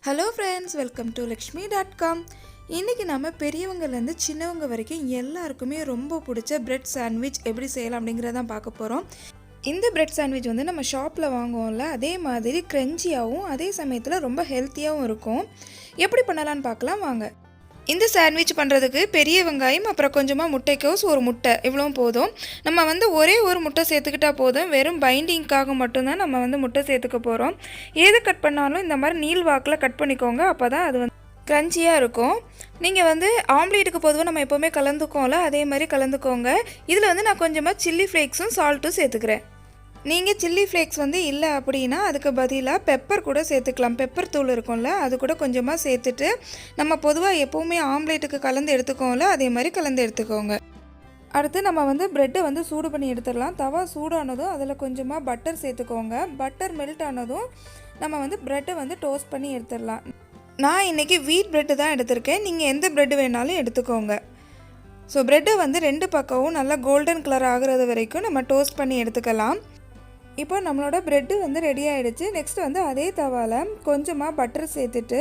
Hello friends, welcome to Lexmi.com. இன்னைக்கு நாம பெரியவங்கல இருந்து சின்னவங்க வரைக்கும் எல்லாருக்குமே ரொம்ப பிடிச்ச பிரெட் சாண்ட்விச் எப்படி செய்யலாம் அப்படிங்கறத பார்க்க போறோம். இந்த பிரெட் சாண்ட்விச் வந்து நம்ம ஷாப்ல வாங்குவோம்ல அதே மாதிரி கிரன்ச்சியாவும் அதே சமயத்துல ரொம்ப ஹெல்த்தியாவும் இருக்கும். எப்படி பண்ணலாம்னு பார்க்கலாம் வாங்க. இந்த சாண்ட்விச் பண்ணுறதுக்கு பெரிய வெங்காயம் அப்புறம் கொஞ்சமாக முட்டைக்கோஸ் ஒரு முட்டை இவ்வளோ போதும். நம்ம வந்து ஒரே ஒரு முட்டை சேர்த்துக்கிட்டா போதும். வெறும் பைண்டிங்காக மட்டும்தான் நம்ம வந்து முட்டை சேர்த்துக்க போகிறோம். ஏது கட் பண்ணாலும் இந்த மாதிரி நீள் வாக்கில் கட் பண்ணிக்கோங்க. அப்போ தான் அது வந்து க்ரன்ச்சியாக இருக்கும். நீங்கள் வந்து ஆம்லேட்டுக்கு பொதுவாக நம்ம எப்போவுமே கலந்துக்கோம்ல அதே மாதிரி கலந்துக்கோங்க. இதில் வந்து நான் கொஞ்சமாக சில்லி ஃப்ளேக்ஸும் சால்ட்டும் சேர்த்துக்கிறேன். நீங்கள் சில்லி ஃப்ளேக்ஸ் வந்து இல்லை அப்படின்னா அதுக்கு பதிலாக பெப்பர் கூட சேர்த்துக்கலாம். பெப்பர் தூள் இருக்கும்ல அது கூட கொஞ்சமாக சேர்த்துட்டு நம்ம பொதுவாக எப்போவுமே ஆம்லேட்டுக்கு கலந்து எடுத்துக்கோம்ல அதே மாதிரி கலந்து எடுத்துக்கோங்க. அடுத்து நம்ம வந்து ப்ரெட்டை வந்து சூடு பண்ணி எடுத்துடலாம். தவா சூடானதும் அதில் கொஞ்சமாக பட்டர் சேர்த்துக்கோங்க. பட்டர் மெல்ட் ஆனதும் நம்ம வந்து ப்ரெட்டை வந்து டோஸ்ட் பண்ணி எடுத்துடலாம். நான் இன்றைக்கி வீட் ப்ரெட்டு தான் எடுத்திருக்கேன். நீங்கள் எந்த ப்ரெட்டு வேணாலும் எடுத்துக்கோங்க. ஸோ ப்ரெட்டை வந்து ரெண்டு பக்கமும் நல்லா கோல்டன் கலர் ஆகிறது வரைக்கும் நம்ம டோஸ்ட் பண்ணி எடுத்துக்கலாம். இப்போ நம்மளோட ப்ரெட்டு வந்து ரெடி ஆகிடுச்சு. நெக்ஸ்ட் வந்து அதே தவாவில் கொஞ்சமாக பட்டர் சேர்த்துட்டு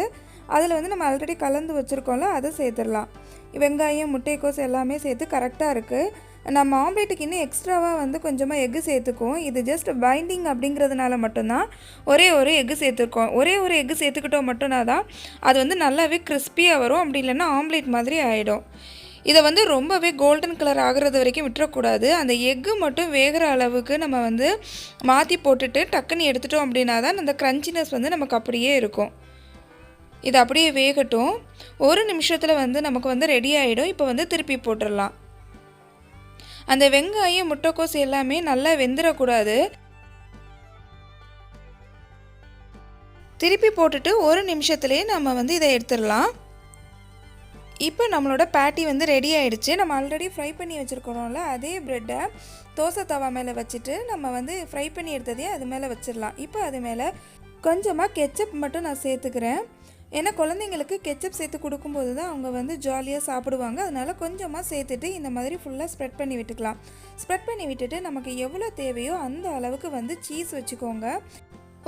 அதில் வந்து நம்ம ஆல்ரெடி கலந்து வச்சுருக்கோம்ல அதை சேர்த்துடலாம். வெங்காயம் முட்டைக்கோஸ் எல்லாமே சேர்த்து கரெக்டாக இருக்குது. நம்ம ஆம்லேட்டுக்கு இன்னும் எக்ஸ்ட்ராவாக வந்து கொஞ்சமாக எக்கு சேர்த்துக்குவோம். இது ஜஸ்ட் பைண்டிங் அப்படிங்கிறதுனால மட்டும்தான் ஒரே ஒரு எக்கு சேர்த்துருக்கோம். ஒரே ஒரு எக்கு சேர்த்துக்கிட்டோம் மட்டும்னா தான் அது வந்து நல்லாவே கிறிஸ்பியாக வரும். அப்படி இல்லைன்னா ஆம்லேட் மாதிரி ஆகிடும். இதை வந்து ரொம்பவே கோல்டன் கலர் ஆகிறது வரைக்கும் விட்டுறக்கூடாது. அந்த எக்கு மட்டும் வேகிற அளவுக்கு நம்ம வந்து மாற்றி போட்டுட்டு டக்குன்னு எடுத்துட்டோம் அப்படின்னா தான் அந்த க்ரன்ச்சினஸ் வந்து நமக்கு அப்படியே இருக்கும். இது அப்படியே வேகட்டும். ஒரு நிமிஷத்தில் வந்து நமக்கு வந்து ரெடி ஆகிடும். இப்போ வந்து திருப்பி போட்டுடலாம். அந்த வெங்காயம் முட்டைக்கோஸ் எல்லாமே நல்லா வெந்துடக்கூடாது. திருப்பி போட்டுட்டு ஒரு நிமிஷத்துலேயே நம்ம வந்து இதை எடுத்துடலாம். இப்போ நம்மளோட பேட்டி வந்து ரெடி ஆகிடுச்சு. நம்ம ஆல்ரெடி ஃப்ரை பண்ணி வச்சுருக்கிறோம்ல அதே ப்ரெட்டை தோசை தவா மேலே வச்சுட்டு நம்ம வந்து ஃப்ரை பண்ணி எடுத்ததையே அது மேலே வச்சிடலாம். இப்போ அது மேலே கொஞ்சமாக கெச்சப் மட்டும் நான் சேர்த்துக்கிறேன். ஏன்னா குழந்தைங்களுக்கு கெச்சப் சேர்த்து கொடுக்கும்போது தான் அவங்க வந்து ஜாலியாக சாப்பிடுவாங்க. அதனால் கொஞ்சமாக சேர்த்துட்டு இந்த மாதிரி ஃபுல்லாக ஸ்ப்ரெட் பண்ணி விட்டுக்கலாம். ஸ்ப்ரெட் பண்ணி விட்டுட்டு நமக்கு எவ்வளோ தேவையோ அந்த அளவுக்கு வந்து சீஸ் வச்சுக்கோங்க.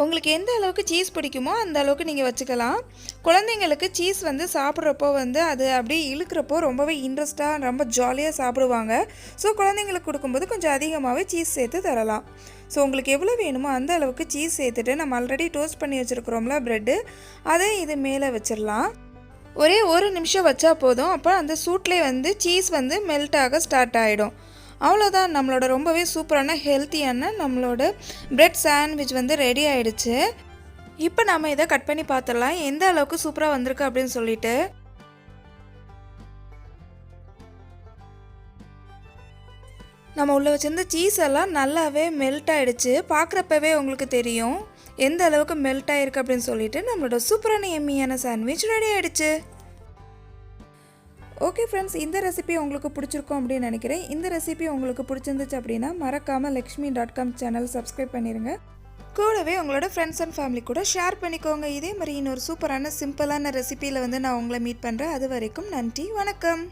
உங்களுக்கு எந்த அளவுக்கு சீஸ் பிடிக்குமோ அந்த அளவுக்கு நீங்கள் வச்சுக்கலாம். குழந்தைங்களுக்கு சீஸ் வந்து சாப்பிட்றப்போ வந்து அது அப்படியே இழுக்கிறப்போ ரொம்பவே இன்ட்ரெஸ்ட்டாக ரொம்ப ஜாலியாக சாப்பிடுவாங்க. ஸோ குழந்தைங்களுக்கு கொடுக்கும்போது கொஞ்சம் அதிகமாகவே சீஸ் சேர்த்து தரலாம். ஸோ உங்களுக்கு எவ்வளோ வேணுமோ அந்த அளவுக்கு சீஸ் சேர்த்துட்டு நம்ம ஆல்ரெடி டோஸ்ட் பண்ணி வச்சுருக்குறோம்ல ப்ரெட்டு அதை இது மேலே வச்சிடலாம். ஒரே ஒரு நிமிஷம் வச்சா போதும். அப்போ அந்த சூட்லேயே வந்து சீஸ் வந்து மெல்ட் ஆக ஸ்டார்ட் ஆகிடும். அவ்வளோதான், நம்மளோட ரொம்பவே சூப்பரான ஹெல்த்தியான நம்மளோட பிரெட் சாண்ட்விச் வந்து ரெடி ஆகிடுச்சு. இப்போ நம்ம இதை கட் பண்ணி பார்த்துடலாம் எந்த அளவுக்கு சூப்பராக வந்திருக்கு அப்படின்னு சொல்லிட்டு. நம்ம உள்ளே வச்சுருந்த சீஸ் எல்லாம் நல்லாவே மெல்ட் ஆகிடுச்சு. பார்க்குறப்பவே உங்களுக்கு தெரியும் எந்த அளவுக்கு மெல்ட் ஆகிருக்கு அப்படின்னு சொல்லிட்டு. நம்மளோட சூப்பரான எம்மியான சாண்ட்விச் ரெடி ஆகிடுச்சு. ஓகே ஃப்ரெண்ட்ஸ், இந்த ரெசிபி உங்களுக்கு பிடிச்சிருக்கும் அப்படின்னு நினைக்கிறேன். இந்த ரெசிபி உங்களுக்கு பிடிச்சிருந்துச்சு அப்படின்னா மறக்காமல் Lexmi.com சேனல் சப்ஸ்கிரைப் பண்ணிடுங்க. கூடவே உங்களோட ஃப்ரெண்ட்ஸ் அண்ட் ஃபேமிலி கூட ஷேர் பண்ணிக்கோங்க. இதே மாதிரி இன்னொரு சூப்பரான சிம்பிளான ரெசிபியில் வந்து நான் உங்களை மீட் பண்ணுறேன். அது வரைக்கும் நன்றி, வணக்கம்.